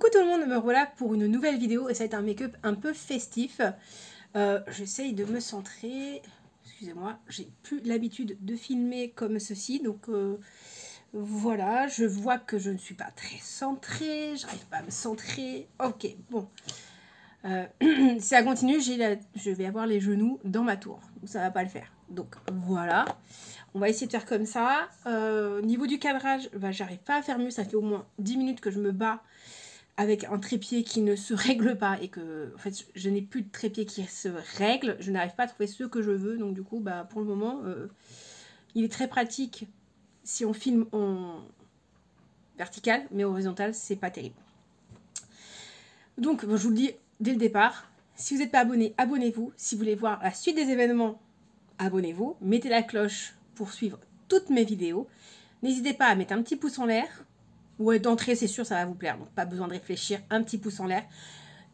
Coucou tout le monde, me voilà pour une nouvelle vidéo et ça va être un make-up un peu festif. J'essaye de me centrer, excusez-moi, j'ai plus l'habitude de filmer comme ceci, donc voilà, je vois que je ne suis pas très centrée, j'arrive pas à me centrer, ok, bon. Si ça continue, je vais avoir les genoux dans ma tour, donc ça va pas le faire. Donc voilà, on va essayer de faire comme ça. Niveau du cadrage, bah, j'arrive pas à faire mieux, ça fait au moins 10 minutes que je me bats avec un trépied qui ne se règle pas et que en fait je n'ai plus de trépied qui se règle, je n'arrive pas à trouver ce que je veux, donc du coup bah pour le moment il est très pratique si on filme en vertical, mais horizontal c'est pas terrible. Donc je vous le dis dès le départ, si vous n'êtes pas abonné, abonnez-vous. Si vous voulez voir la suite des événements, abonnez-vous, mettez la cloche pour suivre toutes mes vidéos. N'hésitez pas à mettre un petit pouce en l'air. Ouais, d'entrée, c'est sûr, ça va vous plaire. Donc, pas besoin de réfléchir. Un petit pouce en l'air.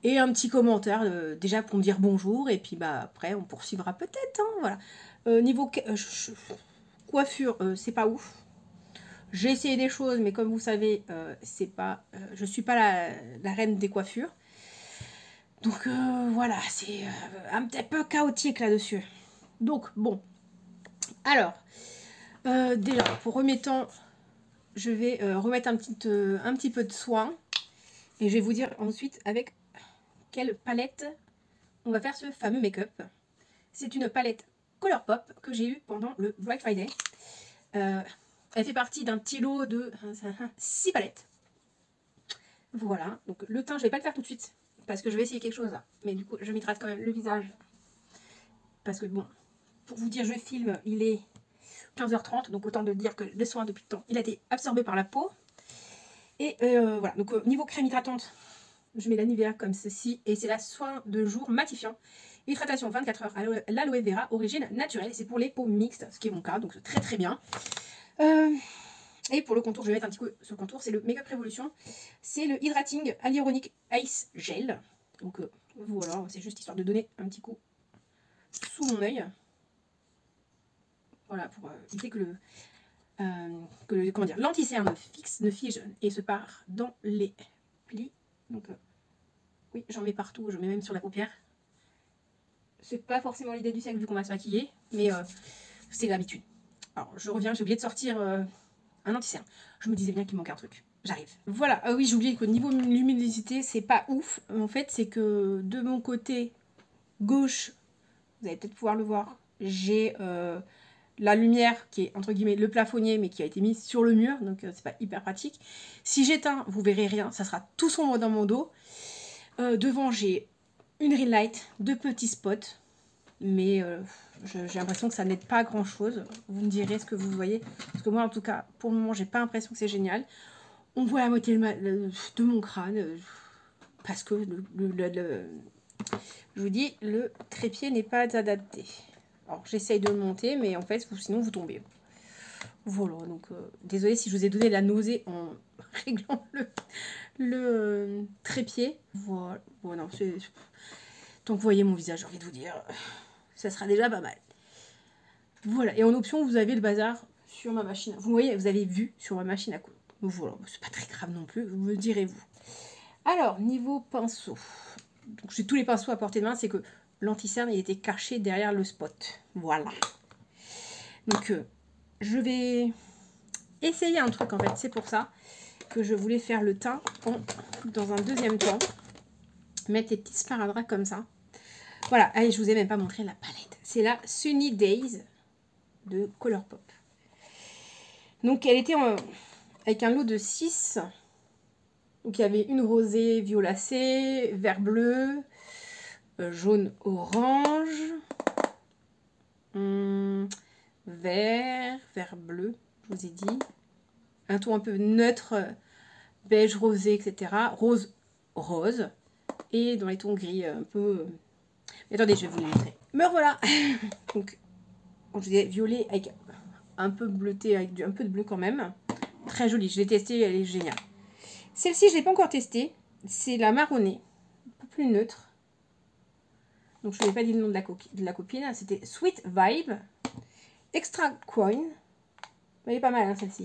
Et un petit commentaire, déjà pour me dire bonjour. Et puis, bah, après, on poursuivra peut-être. Hein, voilà. Niveau coiffure, c'est pas ouf. J'ai essayé des choses, mais comme vous savez, c'est pas, je suis pas la reine des coiffures. Donc, voilà, c'est un petit peu chaotique là-dessus. Donc, bon. Alors, déjà, pour remettant... Je vais remettre un petit peu de soin et je vais vous dire ensuite avec quelle palette on va faire ce fameux make-up. C'est une palette Colourpop que j'ai eue pendant le Black Friday. Elle fait partie d'un petit lot de 6 palettes. Voilà, donc le teint je vais pas le faire tout de suite parce que je vais essayer quelque chose là. Mais du coup je m'hydrate quand même le visage parce que bon, pour vous dire je filme, il est 15h30, donc autant de dire que le soin depuis le temps il a été absorbé par la peau. Et voilà, donc niveau crème hydratante, je mets la Nivea comme ceci. Et c'est la soin de jour matifiant. Hydratation 24 heures à l'aloe vera, origine naturelle. C'est pour les peaux mixtes, ce qui est mon cas, donc c'est très très bien. Et pour le contour, je vais mettre un petit coup sur le contour. C'est le Make Up Revolution. C'est le Hydrating Hyaluronic Ice Gel. Donc voilà, c'est juste histoire de donner un petit coup sous mon œil. Voilà, pour éviter que comment dire, l'anti-cerne ne fige et se part dans les plis. Donc oui, j'en mets partout, je mets même sur la paupière. C'est pas forcément l'idée du siècle vu qu'on va se maquiller, mais c'est l'habitude. Alors je reviens, j'ai oublié de sortir un anti-cerne. Je me disais bien qu'il manquait un truc. J'arrive. Voilà, oui, j'ai oublié qu'au niveau luminosité, c'est pas ouf. En fait, c'est que de mon côté gauche, vous allez peut-être pouvoir le voir, j'ai la lumière qui est entre guillemets le plafonnier mais qui a été mise sur le mur, donc c'est pas hyper pratique. Si j'éteins, vous verrez rien, ça sera tout sombre dans mon dos. Devant j'ai une ring light, 2 petits spots, mais j'ai l'impression que ça n'aide pas à grand chose. Vous me direz ce que vous voyez, parce que moi en tout cas pour le moment j'ai pas l'impression que c'est génial. On voit la moitié de mon crâne, parce que je vous dis, le trépied n'est pas adapté. Alors j'essaye de le monter, mais en fait sinon vous tombez. Voilà, donc désolée si je vous ai donné la nausée en réglant le trépied. Voilà, bon, non, tant que vous voyez mon visage, j'ai envie de vous dire, ça sera déjà pas mal. Voilà, et en option, vous avez le bazar sur ma machine. Vous voyez, vous avez vu sur ma machine à coudre. Donc voilà, c'est pas très grave non plus, vous me direz-vous. Alors, niveau pinceau, donc j'ai tous les pinceaux à portée de main, c'est que l'anti-cerne il était caché derrière le spot. Voilà. Donc, je vais essayer un truc en fait, c'est pour ça que je voulais faire le teint dans un deuxième temps. Mettre des petits sparadraps comme ça. Voilà, allez, je vous ai même pas montré la palette. C'est la Sunny Days de Colourpop. Donc elle était avec un lot de 6. Donc il y avait une rosée violacée, vert bleu, jaune orange, vert bleu, je vous ai dit. Un ton un peu neutre, beige rosé, etc. Rose. Et dans les tons gris un peu... Attendez, je vais vous les montrer. Me voilà. Donc, je vous disais violet avec un peu bleuté, avec un peu de bleu quand même. Très jolie, je l'ai testée, elle est géniale. Celle-ci, je ne l'ai pas encore testée. C'est la marronnée, un peu plus neutre. Donc, je ne vous ai pas dit le nom de la copine. C'était Sweet Vibe. Extra Coin. Elle est pas mal, hein, celle-ci.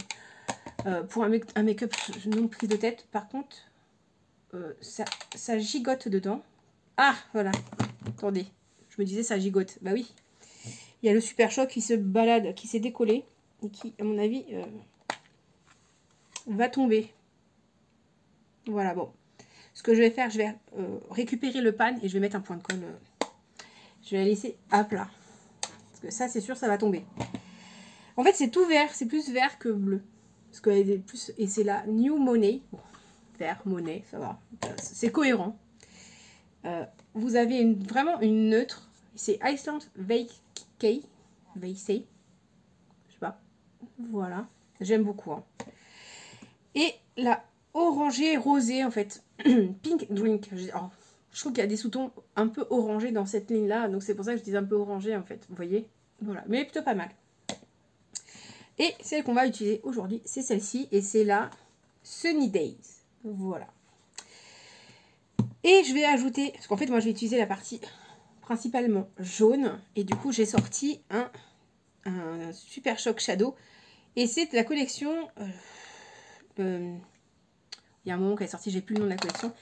Pour un make-up non prise de tête, par contre, ça gigote dedans. Ah, voilà. Attendez, je me disais ça gigote. Bah oui. Il y a le Super Choc qui se balade, qui s'est décollé. Et qui, à mon avis, va tomber. Voilà, bon. Ce que je vais faire, je vais récupérer le pan et je vais mettre un point de colle. Je vais la laisser à plat. Parce que ça, c'est sûr, ça va tomber. En fait, c'est tout vert. C'est plus vert que bleu. Parce que elle est plus... Et c'est la New Money. Bon, vert, monnaie, ça va. C'est cohérent. Vous avez vraiment une neutre. C'est Iceland Veikei. Veisei. Je sais pas. Voilà. J'aime beaucoup. Hein. Et la orangée rosée, en fait. Pink Drink. Je trouve qu'il y a des sous-tons un peu orangés dans cette ligne-là. Donc, c'est pour ça que je dis un peu orangé, en fait. Vous voyez? Voilà. Mais plutôt pas mal. Et celle qu'on va utiliser aujourd'hui, c'est celle-ci. Et c'est la Sunny Days. Voilà. Et je vais ajouter... Parce qu'en fait, moi, je vais utiliser la partie principalement jaune. Et du coup, j'ai sorti un Super Choc Shadow. Et c'est de la collection... il y a un moment qu'elle est sortie, j'ai plus le nom de la collection.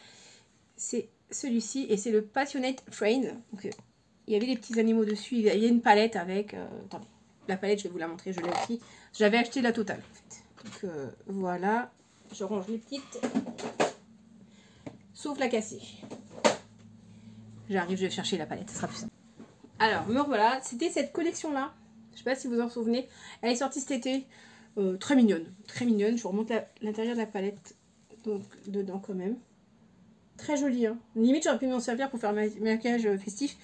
C'est celui-ci. Et c'est le Passionate Friend. Donc, il y avait des petits animaux dessus. Il y avait une palette avec... attendez. La palette, je vais vous la montrer. Je l'ai aussi. J'avais acheté la totale, en fait. Donc, voilà. Je range les petites. Sauf la casser. J'arrive, je vais chercher la palette. Ce sera plus simple. Alors, me revoilà. C'était cette collection-là. Je ne sais pas si vous en souvenez. Elle est sortie cet été. Très mignonne. Très mignonne. Je vous remonte l'intérieur de la palette. Donc, dedans, quand même. Très jolie. Hein. Limite, j'aurais pu m'en servir pour faire un maquillage festif.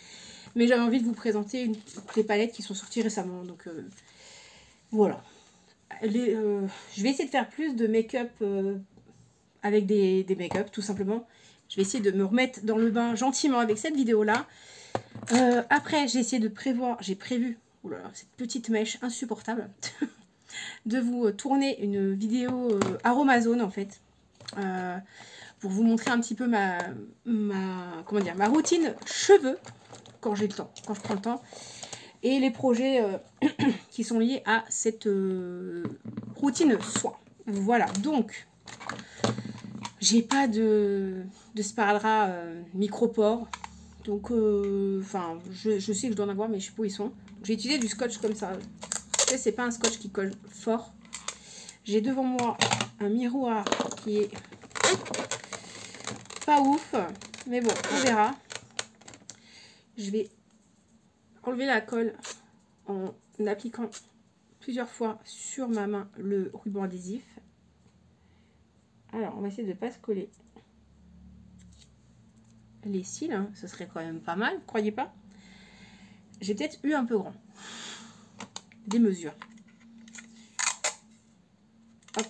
Mais j'avais envie de vous présenter les palettes qui sont sorties récemment. Donc, voilà. Je vais essayer de faire plus de make-up avec des make-up, tout simplement. Je vais essayer de me remettre dans le bain gentiment avec cette vidéo-là. Après, j'ai essayé de prévoir, j'ai prévu, oulala, cette petite mèche insupportable, de vous tourner une vidéo Aromazone, en fait. Pour vous montrer un petit peu ma routine cheveux, quand j'ai le temps, quand je prends le temps. Et les projets qui sont liés à cette routine soin. Voilà, donc, j'ai pas de sparadrap micropore. Donc, enfin, je sais que je dois en avoir, mais je sais pas où ils sont. J'ai utilisé du scotch comme ça. C'est pas un scotch qui colle fort. J'ai devant moi un miroir qui est pas ouf. Mais bon, on verra. Je vais enlever la colle en appliquant plusieurs fois sur ma main le ruban adhésif. Alors, on va essayer de ne pas se coller les cils. Hein. Ce serait quand même pas mal, vous croyez pas? J'ai peut-être eu un peu grand. Des mesures. Hop,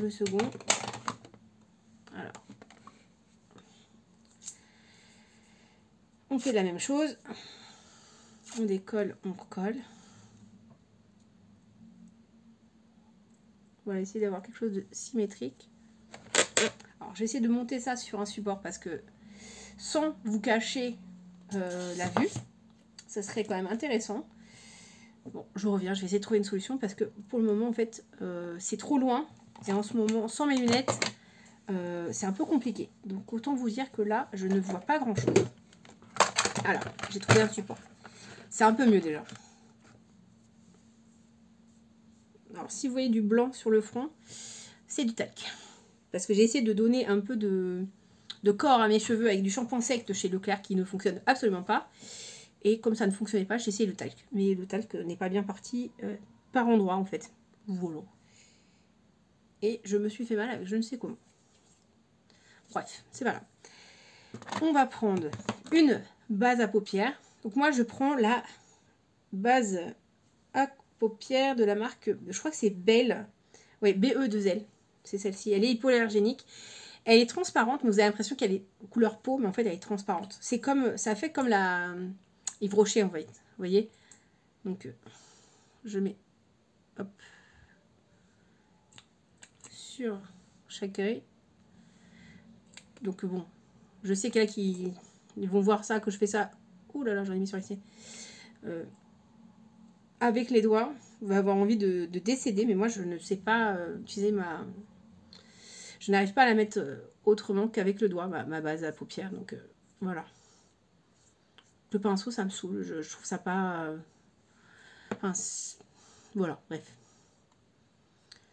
le second. Alors. On fait la même chose. On décolle, on recolle. On va essayer d'avoir quelque chose de symétrique. Alors, j'ai essayé de monter ça sur un support parce que sans vous cacher la vue, ça serait quand même intéressant. Bon, je reviens, je vais essayer de trouver une solution parce que pour le moment, en fait, c'est trop loin. Et en ce moment, sans mes lunettes, c'est un peu compliqué. Donc, autant vous dire que là, je ne vois pas grand-chose. Alors, j'ai trouvé un support. C'est un peu mieux déjà. Alors, si vous voyez du blanc sur le front, c'est du talc. Parce que j'ai essayé de donner un peu de corps à mes cheveux avec du shampoing sec de chez Leclerc qui ne fonctionne absolument pas. Et comme ça ne fonctionnait pas, j'ai essayé le talc. Mais le talc n'est pas bien parti par endroit en fait. Voilà. Et je me suis fait mal avec je ne sais comment. Bref, c'est pas grave. On va prendre une base à paupières. Donc moi je prends la base à paupières de la marque, je crois que c'est Belle. Oui, BE2L. C'est celle-ci. Elle est hypoallergénique. Elle est transparente, mais vous avez l'impression qu'elle est couleur peau, mais en fait elle est transparente. C'est comme, ça fait comme la Yves Rocher en fait. Vous voyez? Donc je mets hop, sur chaque œil. Donc bon, je sais qu'il y en a qui ils vont voir ça, que je fais ça. Ouh là là, j'en ai mis sur ici. Avec les doigts, on va avoir envie de décéder, mais moi je ne sais pas utiliser je n'arrive pas à la mettre autrement qu'avec le doigt, ma base à paupières. Donc voilà. Le pinceau, ça me saoule. Je trouve ça pas... Enfin, voilà, bref.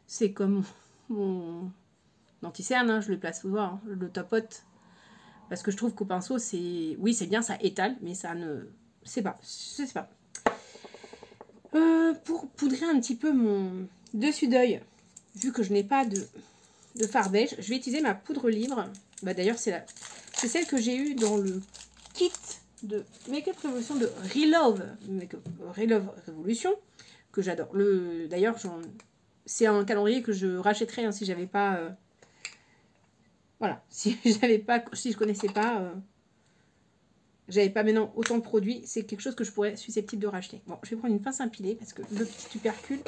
C'est comme mon anti-cerne, hein, je le place au doigt, hein, je le tapote. Parce que je trouve qu'au pinceau, c'est... Oui, c'est bien, ça étale, mais ça ne... C'est pas. Je sais pas. Pour poudrer un petit peu mon dessus d'œil, vu que je n'ai pas de fard beige, je vais utiliser ma poudre libre. Bah, d'ailleurs, c'est celle que j'ai eue dans le kit de Make-up Revolution de Relove Revolution, que j'adore. D'ailleurs, c'est un calendrier que je rachèterais hein, si j'avais pas... Voilà, si je connaissais pas... J'avais pas maintenant autant de produits, c'est quelque chose que je pourrais susceptible de racheter. Bon, je vais prendre une pince à empiler parce que le petit tubercule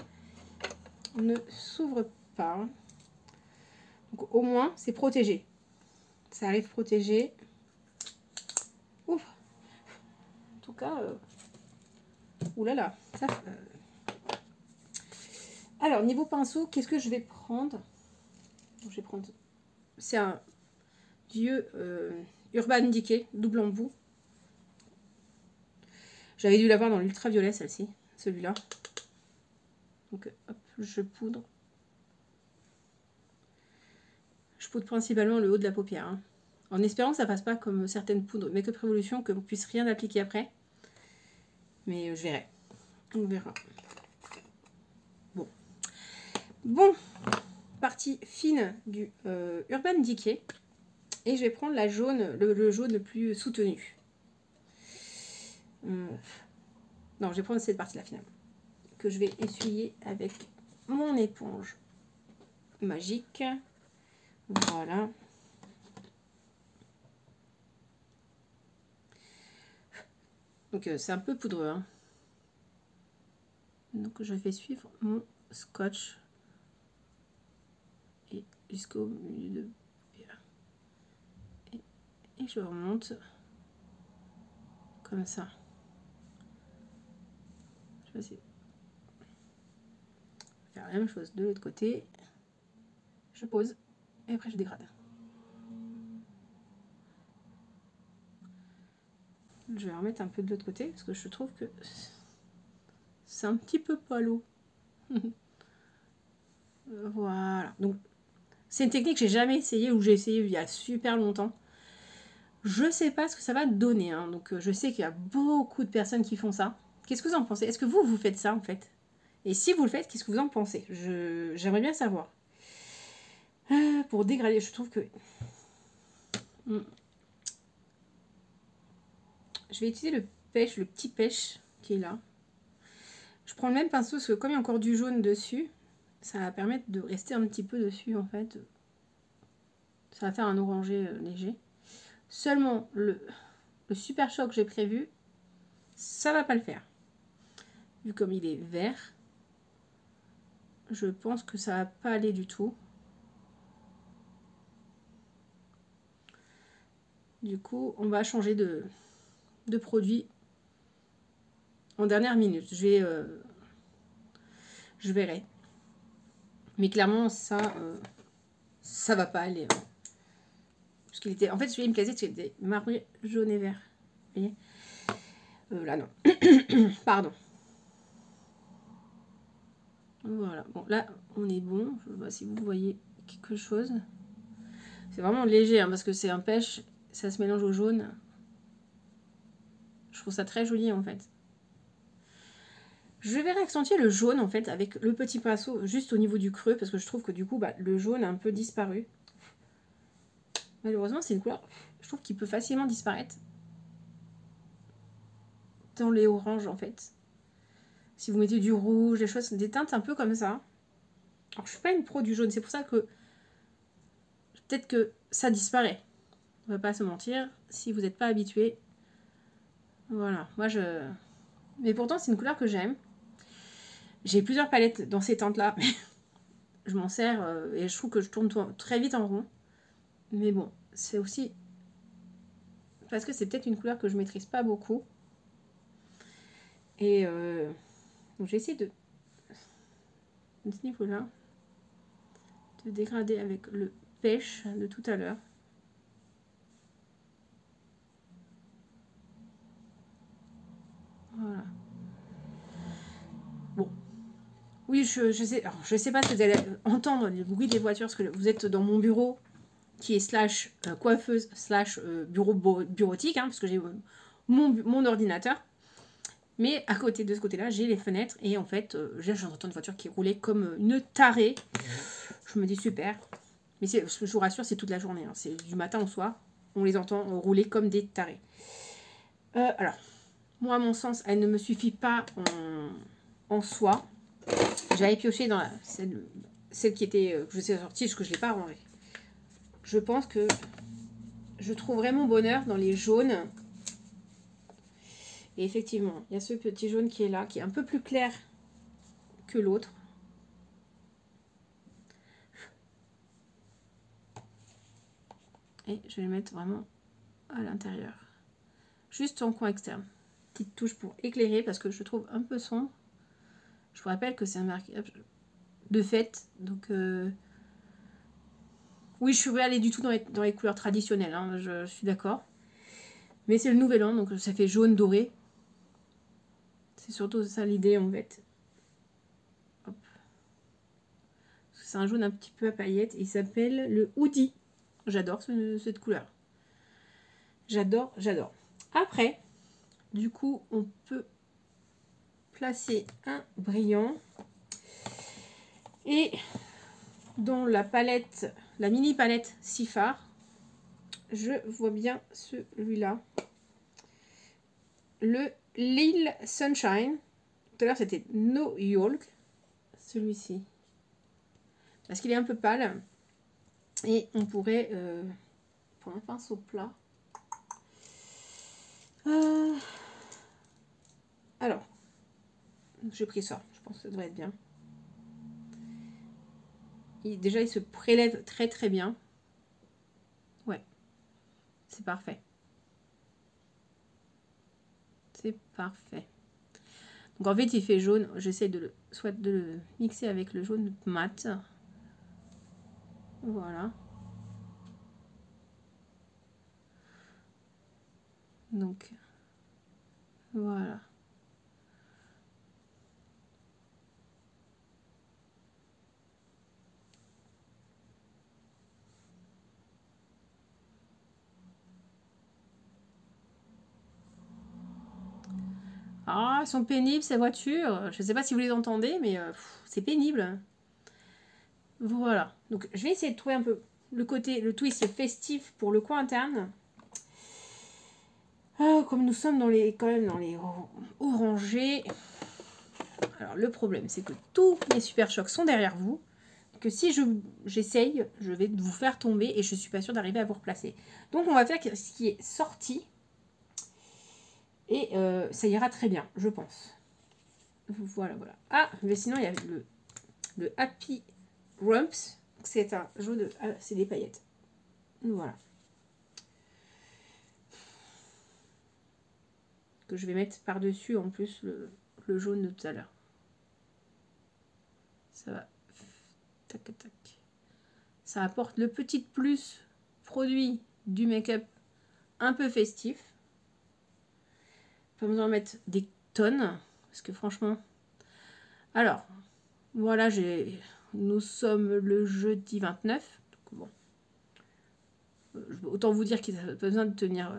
ne s'ouvre pas. Donc au moins, c'est protégé. Ça arrive protégé. Ouf. En tout cas, oulala. Ça, alors, niveau pinceau, qu'est-ce que je vais prendre? Je vais prendre... C'est un vieux Urban Decay, double embout. J'avais dû l'avoir dans l'ultraviolet, celle-ci, celui-là. Donc, hop, je poudre. Je poudre principalement le haut de la paupière. Hein. En espérant que ça fasse pas comme certaines poudres Make-up Revolution, que vous puissiez rien appliquer après. Mais je verrai. On verra. Bon. Bon. Partie fine du Urban Decay. Et je vais prendre la jaune, le jaune le plus soutenu. Non, je vais prendre cette partie-là finalement. Que je vais essuyer avec mon éponge magique. Voilà. Donc c'est un peu poudreux. Hein. Donc je vais suivre mon scotch. Et jusqu'au milieu de... Et je remonte. Comme ça. Je vais essayer de faire la même chose de l'autre côté. Je pose. Et après je dégrade. Je vais remettre un peu de l'autre côté parce que je trouve que c'est un petit peu palo. Voilà. Donc c'est une technique que j'ai jamais essayé ou j'ai essayé il y a super longtemps. Je sais pas ce que ça va donner. Hein. Donc je sais qu'il y a beaucoup de personnes qui font ça. Qu'est-ce que vous en pensez? Est-ce que vous faites ça en fait? Et si vous le faites, qu'est-ce que vous en pensez? J'aimerais bien savoir. Pour dégrader, je trouve que... Je vais utiliser le pêche, le petit pêche qui est là. Je prends le même pinceau parce que comme il y a encore du jaune dessus, ça va permettre de rester un petit peu dessus en fait. Ça va faire un orangé léger. Seulement le super choc que j'ai prévu, ça va pas le faire. Vu comme il est vert, je pense que ça va pas aller du tout. Du coup, on va changer de produit en dernière minute. Je verrai. Mais clairement, ça va pas aller. Parce qu'il était... En fait, celui-là, il me plaisait, c'était marron, jaune et vert. Vous voyez là, non. Pardon. Voilà. Bon, là, on est bon. Je sais pas si vous voyez quelque chose. C'est vraiment léger, hein, parce que c'est un pêche. Ça se mélange au jaune. Je trouve ça très joli, en fait. Je vais réaccentuer le jaune, en fait, avec le petit pinceau juste au niveau du creux, parce que je trouve que, du coup, bah, le jaune a un peu disparu. Malheureusement, c'est une couleur, je trouve, qui peut facilement disparaître dans les oranges, en fait. Si vous mettez du rouge, des choses, des teintes un peu comme ça. Alors, je suis pas une pro du jaune, c'est pour ça que peut-être que ça disparaît. On va pas se mentir, si vous n'êtes pas habitué. Voilà, moi je... Mais pourtant, c'est une couleur que j'aime. J'ai plusieurs palettes dans ces teintes-là. Je m'en sers et je trouve que je tourne très vite en rond. Mais bon, c'est aussi... Parce que c'est peut-être une couleur que je maîtrise pas beaucoup. Et donc j'ai essayé de ce niveau-là, de dégrader avec le pêche de tout à l'heure. Voilà. Bon. Oui, je sais. Alors, je sais pas si vous allez entendre le bruit des voitures parce que vous êtes dans mon bureau qui est slash coiffeuse slash bureautique, hein, parce que j'ai mon ordinateur. Mais à côté de ce côté-là, j'ai les fenêtres et en fait, j'entends une voiture qui roulait comme une tarée. Je me dis super. Mais je vous rassure, c'est toute la journée. Hein. C'est du matin au soir. On les entend rouler comme des tarés. Alors, moi, à mon sens, elle ne me suffit pas en soi. J'avais pioché dans celle qui était que je sais sortie, parce que je ne l'ai pas rangée. Je pense que je trouverai mon bonheur dans les jaunes. Et effectivement, il y a ce petit jaune qui est là, qui est un peu plus clair que l'autre. Et je vais le mettre vraiment à l'intérieur. Juste en coin externe. Petite touche pour éclairer parce que je trouve un peu sombre. Je vous rappelle que c'est un marquage de fête. Donc, oui, je suis pas allée du tout dans les couleurs traditionnelles. Hein, je suis d'accord. Mais c'est le nouvel an, donc ça fait jaune doré. C'est surtout ça l'idée en fait. C'est un jaune un petit peu à paillettes. Il s'appelle le Hoodie. J'adore cette couleur. J'adore, j'adore. Après, du coup, on peut placer un brillant. Et dans la palette, la mini palette Sifar, je vois bien celui-là. Le Lil Sunshine. Tout à l'heure, c'était No Yolk. Celui-ci. Parce qu'il est un peu pâle. Et on pourrait prendre un pinceau plat. Alors, j'ai pris ça. Je pense que ça devrait être bien. Déjà, il se prélève très très bien. Ouais, c'est parfait. C'est parfait. Donc en fait, il fait jaune. J'essaie de le mixer avec le jaune mat. Voilà. Donc, voilà. Ah, elles sont pénibles ces voitures. Je ne sais pas si vous les entendez, mais c'est pénible. Voilà. Donc, je vais essayer de trouver un peu le twist festif pour le coin interne. Comme nous sommes quand même dans les orangés. Alors, le problème, c'est que tous mes super chocs sont derrière vous. Que si j'essaye, je vais vous faire tomber et je ne suis pas sûre d'arriver à vous replacer. Donc, on va faire ce qui est sorti. Et ça ira très bien, je pense. Voilà, voilà. Ah, mais sinon, il y a le Happy Rumps. C'est un jaune, c'est des paillettes. Voilà. Que je vais mettre par-dessus, en plus, le jaune de tout à l'heure. Ça va. Tac, tac. Ça apporte le petit plus produit du make-up un peu festif. Pas besoin de mettre des tonnes. Parce que franchement... Alors, voilà, nous sommes le jeudi 29. Donc bon. Autant vous dire qu'il n'a pas besoin de tenir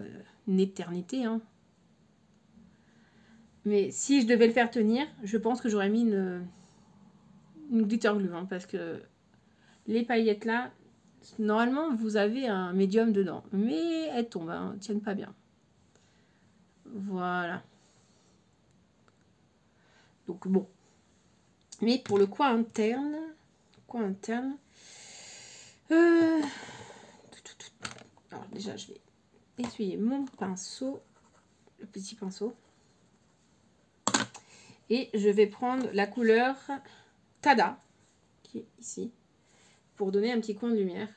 une éternité. Hein. Mais si je devais le faire tenir, je pense que j'aurais mis une glitter glue. Hein, parce que les paillettes là, normalement vous avez un médium dedans. Mais elles tombent, hein, elles ne tiennent pas bien. Voilà. Donc bon. Mais pour le coin interne... Alors déjà, je vais essuyer mon pinceau, le petit pinceau. Et je vais prendre la couleur Tada, qui est ici, pour donner un petit coin de lumière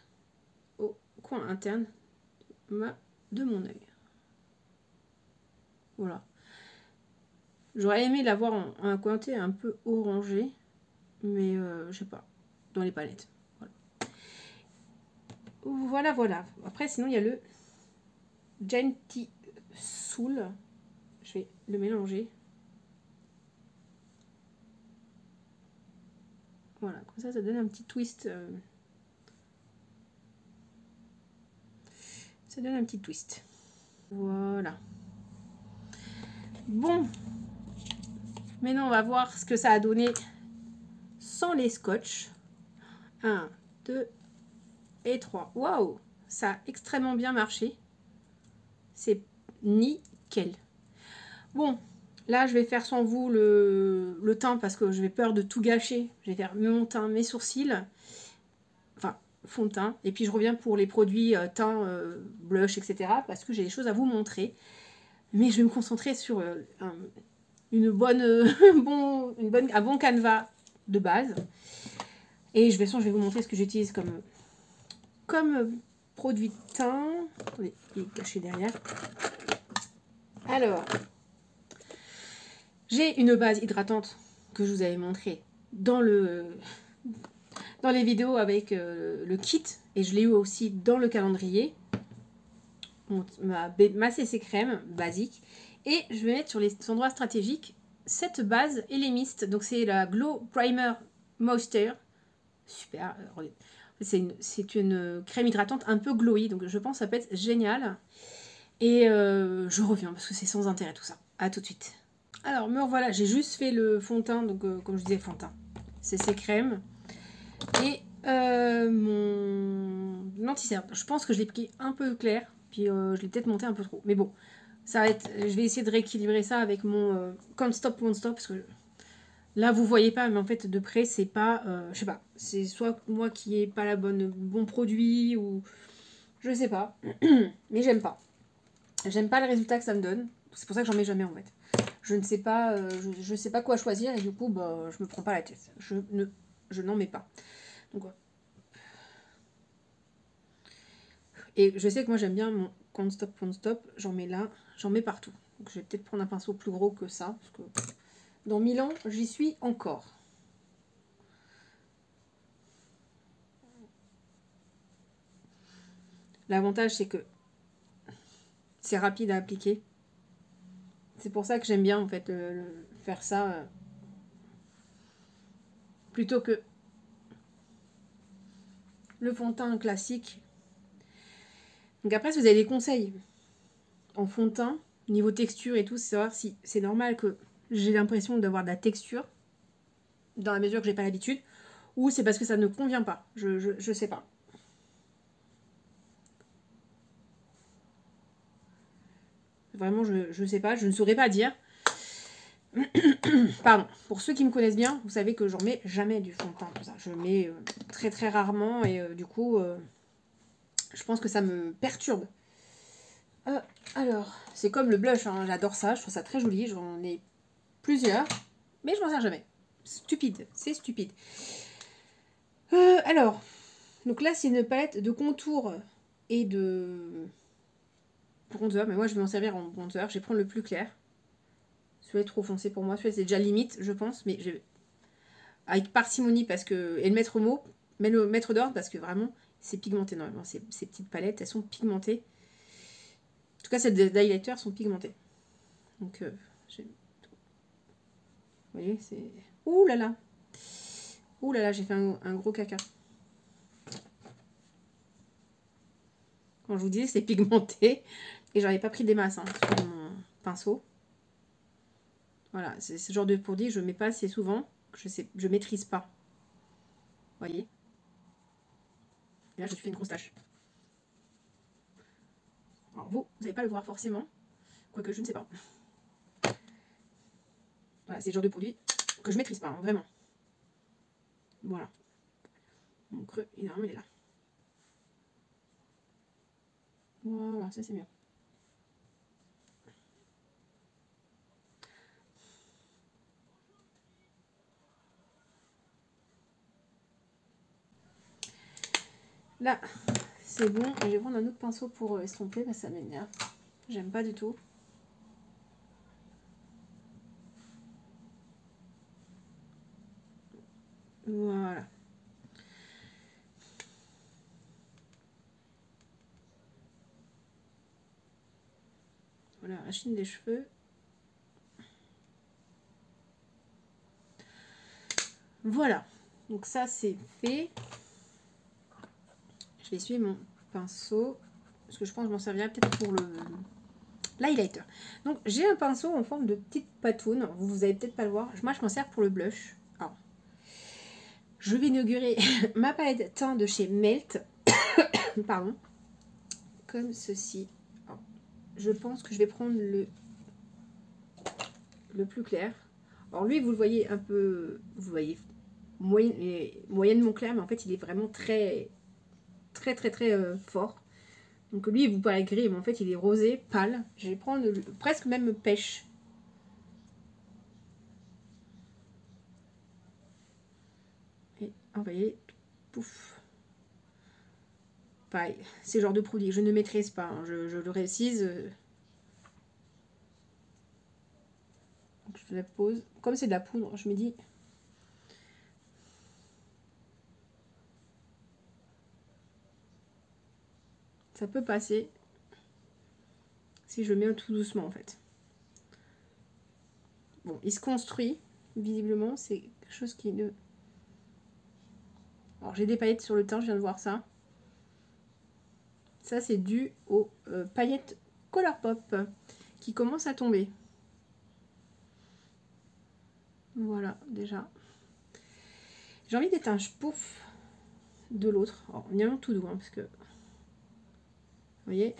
au coin interne de mon œil. Voilà. J'aurais aimé l'avoir en un côté un peu orangé, mais je sais pas, dans les palettes. Voilà. Voilà, voilà. Après, sinon, il y a le Gentil Soul. Je vais le mélanger. Voilà, comme ça donne un petit twist. Ça donne un petit twist. Voilà. Bon. Maintenant, on va voir ce que ça a donné sans les scotch. 1, 2 et 3. Waouh! Ça a extrêmement bien marché. C'est nickel. Bon, là, je vais faire sans vous le teint parce que j'ai peur de tout gâcher. Je vais faire mon teint, mes sourcils. Enfin, fond de teint. Et puis, je reviens pour les produits teint, blush, etc. Parce que j'ai des choses à vous montrer. Mais je vais me concentrer sur un bon canevas de base. Et je vais vous montrer ce que j'utilise comme produit de teint. Attendez, il est caché derrière. Alors, j'ai une base hydratante que je vous avais montré dans les vidéos avec le kit. Et je l'ai eu aussi dans le calendrier. Ma CC crème basique. Et je vais mettre sur les endroits stratégiques cette base Elemist. Donc c'est la Glow Primer Moisture. Super. C'est une crème hydratante un peu glowy. Donc je pense que ça peut être génial. Et je reviens parce que c'est sans intérêt tout ça. A tout de suite. Alors me revoilà. J'ai juste fait le fond de teint. Donc comme je disais, fond de teint. CC crème. Et mon anti-cerne. Je pense que je l'ai pris un peu clair. Puis je l'ai peut-être monté un peu trop. Mais bon. Ça va être, je vais essayer de rééquilibrer ça avec mon Can't Stop, Won't Stop, parce que là vous voyez pas, mais en fait de près c'est pas, je sais pas, c'est soit moi qui ai pas bon produit ou je sais pas, mais j'aime pas le résultat que ça me donne. C'est pour ça que j'en mets jamais en fait. Je ne sais pas, je sais pas quoi choisir et du coup bah je me prends pas la tête. Je n'en mets pas. Donc ouais. Et je sais que moi j'aime bien mon Can't Stop, Won't Stop. J'en mets là, j'en mets partout. Donc je vais peut-être prendre un pinceau plus gros que ça parce que dans 1000 ans, j'y suis encore. L'avantage, c'est que c'est rapide à appliquer. C'est pour ça que j'aime bien, en fait, faire ça plutôt que le fond de teint classique. Donc après, si vous avez des conseils en fond de teint, niveau texture et tout, c'est savoir si c'est normal que j'ai l'impression d'avoir de la texture dans la mesure que j'ai pas l'habitude, ou c'est parce que ça ne convient pas. Je sais pas. Vraiment, je sais pas, je ne saurais pas dire. Pardon, pour ceux qui me connaissent bien, vous savez que j'en mets jamais du fond de teint comme ça. Je mets très très rarement et du coup, je pense que ça me perturbe. Alors, c'est comme le blush, hein, j'adore ça, je trouve ça très joli, j'en ai plusieurs, mais je m'en sers jamais. Stupide, c'est stupide. Alors, donc là c'est une palette de contour et de bronzer, mais moi je vais m'en servir en bronzer, je vais prendre le plus clair. Celui-là est trop foncé pour moi, celui-là c'est déjà limite je pense, mais je vais avec parcimonie parce que et le maître mot, mais le maître d'ordre parce que vraiment c'est pigmenté normalement, ces petites palettes elles sont pigmentées. En tout cas ces highlighters sont pigmentés. Donc vous voyez c'est... Ouh là là. Ouh là là, j'ai fait un gros caca. Quand je vous dis c'est pigmenté et j'en ai pas pris des masses hein, sur mon pinceau. Voilà, c'est ce genre de produit que je mets pas assez souvent, que je maîtrise pas. Vous voyez. Et là je fais une grosse tache. Alors vous n'allez pas le voir forcément, quoique je ne sais pas. Voilà, c'est le genre de produit que je maîtrise pas, hein, vraiment. Voilà. Mon creux, il est là. Voilà, ça c'est mieux. Là, c'est bon. Et je vais prendre un autre pinceau pour estomper, parce que ça m'énerve. J'aime pas du tout. Voilà. Voilà, racine des cheveux. Voilà, donc ça c'est fait. Je vais essuyer mon pinceau, parce que je pense que je m'en servirai peut-être pour l'highlighter. Donc j'ai un pinceau en forme de petite patoune, vous allez peut-être pas le voir. Moi je m'en sers pour le blush. Alors, je vais inaugurer ma palette teint de chez Melt. Pardon. Comme ceci. Alors, je pense que je vais prendre le plus clair. Alors lui vous le voyez un peu, vous voyez moyennement clair, mais en fait il est vraiment très fort. Donc lui il vous paraît gris, mais en fait il est rosé, pâle. Je vais prendre presque même pêche. Et vous voyez, pouf. Pareil, c'est le genre de produit que je ne maîtrise pas, hein. Je le récise. Donc je la pose. Comme c'est de la poudre, je me dis... Ça peut passer si je mets tout doucement en fait. Bon, il se construit, visiblement, c'est quelque chose qui ne... Alors j'ai des paillettes sur le teint, je viens de voir ça. Ça c'est dû aux paillettes Colourpop qui commencent à tomber. Voilà, déjà. J'ai envie d'être un pouf de l'autre. Alors, on y a un tout doux, hein, parce que... Vous voyez,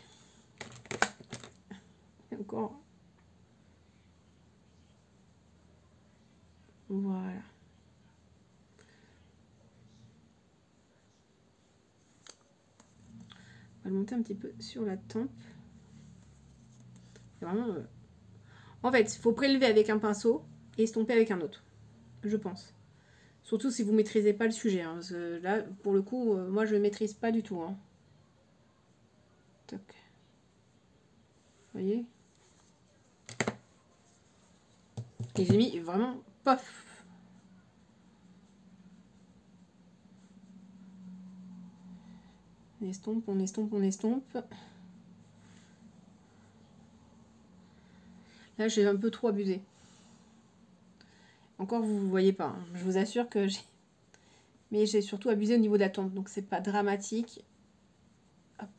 encore. Voilà. On va le monter un petit peu sur la tempe. Vraiment, en fait, il faut prélever avec un pinceau et estomper avec un autre, je pense. Surtout si vous ne maîtrisez pas le sujet. Hein. Là, pour le coup, moi, je ne maîtrise pas du tout. Hein. Toc. Vous voyez? Et j'ai mis vraiment pof. On estompe, on estompe, on estompe. Là, j'ai un peu trop abusé. Encore, vous ne voyez pas. Hein. Je vous assure que j'ai... Mais j'ai surtout abusé au niveau de la tempe. Donc, c'est pas dramatique. Hop.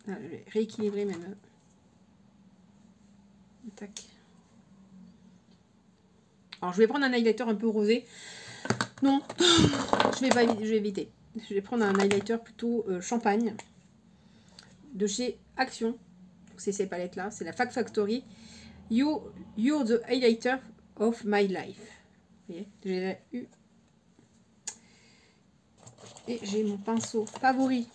Là, je vais rééquilibrer même. Tac. Alors, je vais prendre un highlighter un peu rosé. Non, je vais éviter. Je vais prendre un highlighter plutôt champagne. De chez Action. C'est ces palettes-là. C'est la Fak Factory. You're the highlighter of my life. Vous voyez, j'ai eu. Et j'ai mon pinceau favori.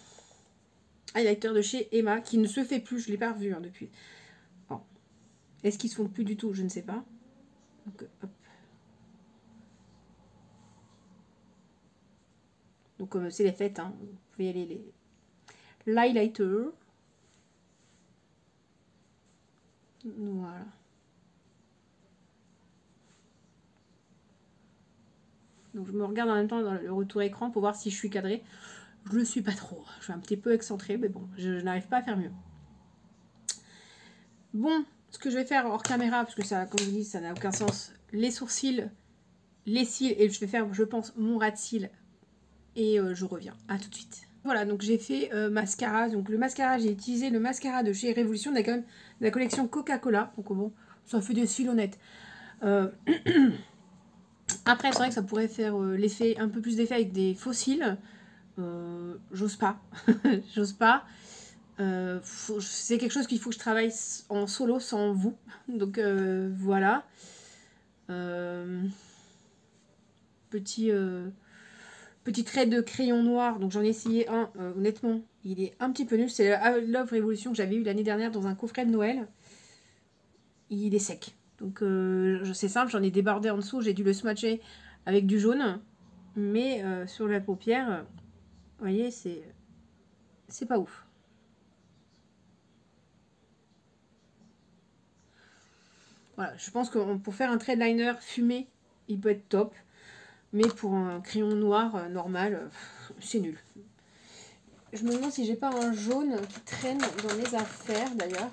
Highlighter de chez Emma. Qui ne se fait plus. Je ne l'ai pas revu hein, depuis. Est-ce qu'ils se font plus du tout? Je ne sais pas. Donc, hop. Donc comme c'est les fêtes, hein, vous pouvez y aller l'highlighter. Voilà. Donc je me regarde en même temps dans le retour écran pour voir si je suis cadrée. Je le suis pas trop. Je suis un petit peu excentrée, mais bon, je n'arrive pas à faire mieux. Bon, ce que je vais faire hors caméra, parce que ça, comme je vous dis, ça n'a aucun sens. Les sourcils, les cils, et je vais faire, je pense, mon ras de cils. Et je reviens. À tout de suite. Voilà, donc j'ai fait mascara. Donc le mascara, j'ai utilisé le mascara de chez Révolution, de la collection Coca-Cola. Donc bon, ça fait des cils honnêtes. Après, c'est vrai que ça pourrait faire l'effet, un peu plus d'effet avec des faux cils. J'ose pas. J'ose pas. C'est quelque chose qu'il faut que je travaille en solo sans vous. Donc voilà. Petit trait de crayon noir. Donc j'en ai essayé un. Honnêtement, il est un petit peu nul. C'est la Love Revolution que j'avais eu l'année dernière dans un coffret de Noël. Il est sec. Donc c'est simple, j'en ai débordé en dessous. J'ai dû le swatcher avec du jaune. Mais sur la paupière, vous voyez, c'est pas ouf. Voilà, je pense que pour faire un trait de liner fumé, il peut être top. Mais pour un crayon noir normal, c'est nul. je me demande si j'ai pas un jaune qui traîne dans mes affaires d'ailleurs.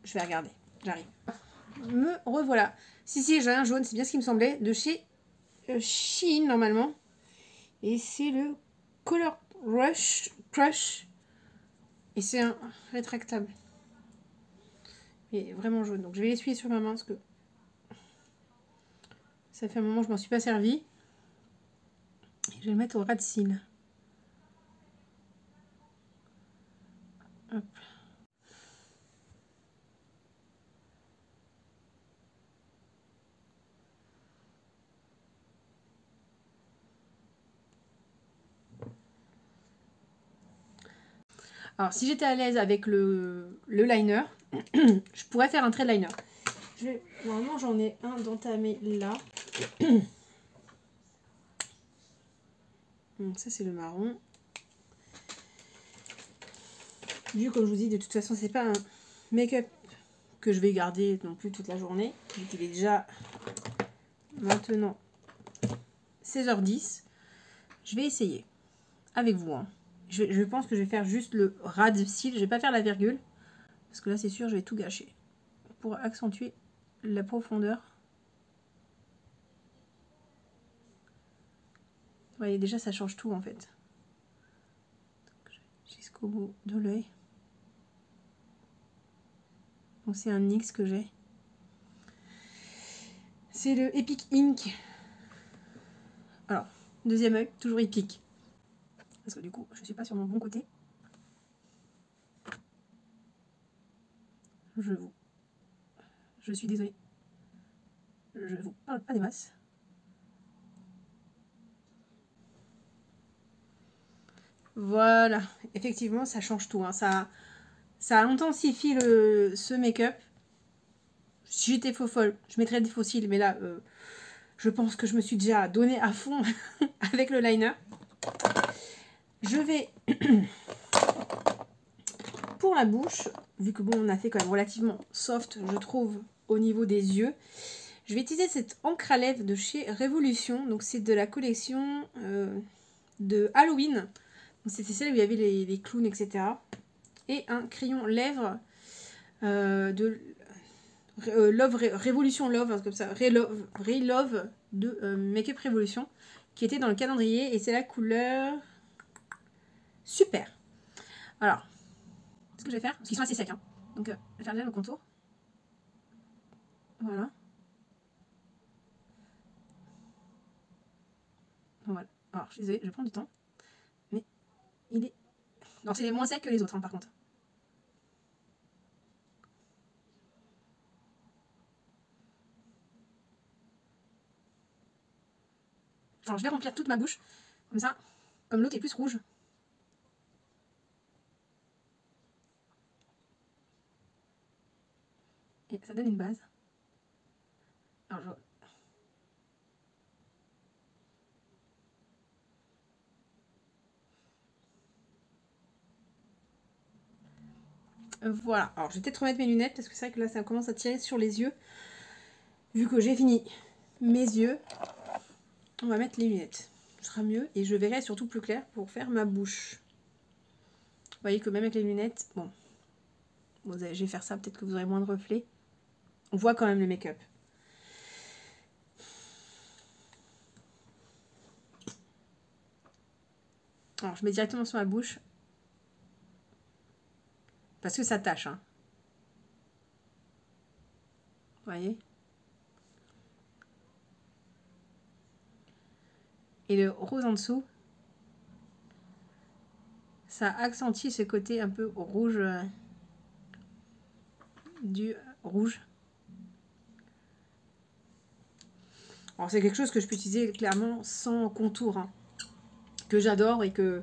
Je vais regarder, j'arrive. Me revoilà. Si, j'ai un jaune, c'est bien ce qui me semblait, de chez Shein normalement. Et c'est le Color Rush Crush. Et c'est un rétractable. Il est vraiment jaune. Donc je vais l'essuyer sur ma main parce que ça fait un moment que je m'en suis pas servi. Je vais le mettre au ras de cils. Hop. Alors si j'étais à l'aise avec le liner, je pourrais faire un trait de liner. Normalement j'en ai un d'entamé là. Donc ça c'est le marron. Vu comme je vous dis, de toute façon c'est pas un make-up que je vais garder non plus toute la journée. Vu qu'il est déjà maintenant 16h10. Je vais essayer avec vous. Hein. Je pense que je vais faire juste le ras de cils. Je vais pas faire la virgule. Parce que là c'est sûr je vais tout gâcher. Pour accentuer la profondeur. Vous voyez déjà ça change tout en fait. Jusqu'au bout de l'œil. Donc c'est un NYX que j'ai. C'est le Epic Ink. Alors, deuxième œil, toujours Epic. Parce que du coup, je suis pas sur mon bon côté. Je suis désolée. Je vous parle pas des masses. Voilà, effectivement, ça change tout. Hein. Ça intensifie ce make-up. Si j'étais faux folle, je mettrais des faux cils, mais là, je pense que je me suis déjà donné à fond avec le liner. Je vais, pour la bouche, vu que bon, on a fait quand même relativement soft, je trouve, au niveau des yeux, je vais utiliser cette encre à lèvres de chez Révolution. Donc c'est de la collection de Halloween. C'était celle où il y avait les clowns, etc. Et un crayon lèvres de Love Révolution Love, comme ça, Relove de Make-up Révolution, qui était dans le calendrier. Et c'est la couleur super. Alors, ce que je vais faire, parce qu'ils sont assez secs, hein. Donc je vais faire déjà le contour. Voilà. Voilà. Alors, je suis désolée, je prends du temps. Mais il est... Non, c'est moins sec que les autres, hein, par contre. Alors, je vais remplir toute ma bouche. Comme ça, comme l'autre est plus rouge. Et ça donne une base. Alors, voilà. Alors, je vais peut-être remettre mes lunettes parce que c'est vrai que là, ça commence à tirer sur les yeux. Vu que j'ai fini mes yeux, on va mettre les lunettes. Ce sera mieux et je verrai surtout plus clair pour faire ma bouche. Vous voyez que même avec les lunettes, bon, je vais faire ça, peut-être que vous aurez moins de reflets. On voit quand même le make-up. Alors, je mets directement sur ma bouche. Parce que ça tâche, hein. Vous voyez? Et le rose en dessous, ça accentue ce côté un peu rouge du rouge. Alors c'est quelque chose que je peux utiliser clairement sans contour, hein, que j'adore et que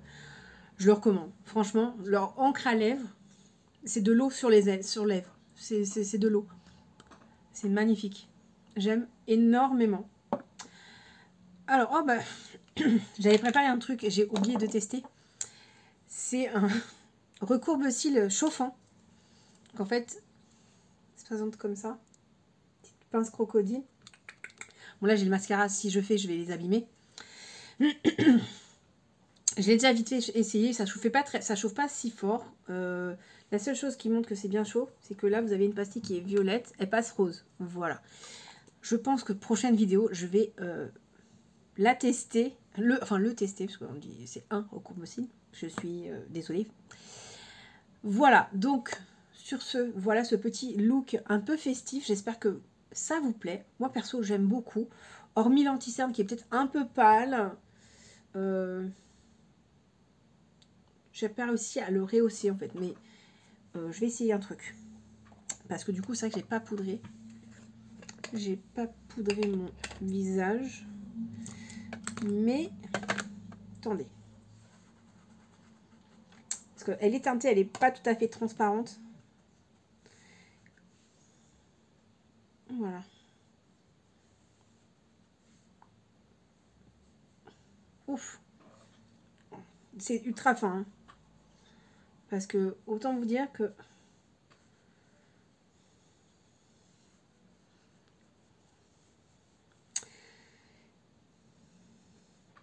je le recommande. Franchement, leur encre à lèvres, c'est de l'eau sur les lèvres. C'est de l'eau. C'est magnifique. J'aime énormément. Alors, oh bah, j'avais préparé un truc et j'ai oublié de tester. C'est un recourbe-cils chauffant. Donc en fait, ça se présente comme ça. Petite pince crocodile. Bon là j'ai le mascara, si je fais je vais les abîmer. Je l'ai déjà vite fait essayer, ça chauffe pas si fort. La seule chose qui montre que c'est bien chaud, c'est que là vous avez une pastille qui est violette, elle passe rose. Voilà. Je pense que prochaine vidéo, je vais la tester, le tester, parce qu'on dit c'est un au Cromocine. Je suis désolée. Voilà, donc sur ce, voilà ce petit look un peu festif. J'espère que ça vous plaît. Moi perso, j'aime beaucoup. Hormis l'anti-cerne qui est peut-être un peu pâle. J'ai pas réussi à le rehausser en fait, mais je vais essayer un truc. Parce que du coup, c'est vrai que j'ai pas poudré. J'ai pas poudré mon visage. Mais, attendez. Parce qu'elle est teintée, elle est pas tout à fait transparente. Voilà. Ouf. C'est ultra fin. Hein. Parce que, autant vous dire que...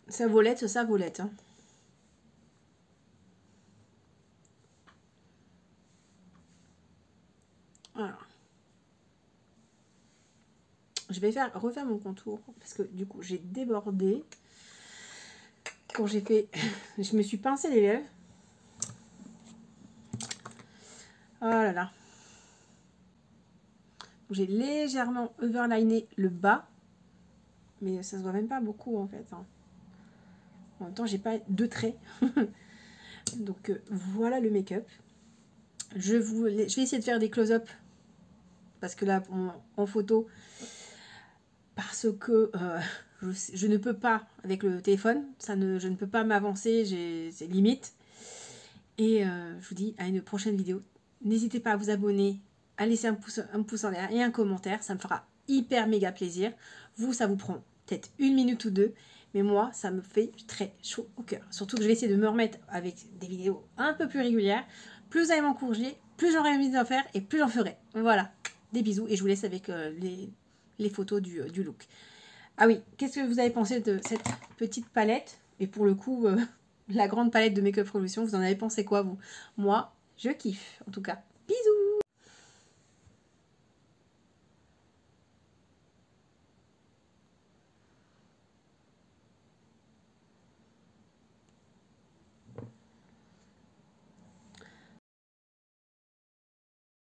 Ça volette, ça volette. Hein. Voilà. Je vais refaire mon contour. Parce que du coup, j'ai débordé. Quand j'ai fait... je me suis pincé les lèvres. Oh là là. J'ai légèrement overliné le bas. Mais ça se voit même pas beaucoup en fait. Hein. En même temps, j'ai pas deux traits. Donc voilà le make-up. Je vais essayer de faire des close-up. Parce que là, en photo, parce que je ne peux pas avec le téléphone. Je ne peux pas m'avancer. C'est limite. Et je vous dis à une prochaine vidéo. N'hésitez pas à vous abonner, à laisser un pouce en l'air et un commentaire. Ça me fera hyper méga plaisir. Vous, ça vous prend peut-être 1 minute ou 2. Mais moi, ça me fait très chaud au cœur. Surtout que je vais essayer de me remettre avec des vidéos un peu plus régulières. Plus vous allez m'encourager, plus j'aurai envie d'en faire et plus j'en ferai. Voilà. Des bisous et je vous laisse avec les photos du look. Ah oui, qu'est-ce que vous avez pensé de cette petite palette? Et pour le coup, la grande palette de Make Up Revolution, vous en avez pensé quoi, vous? Moi, je kiffe, en tout cas. Bisous!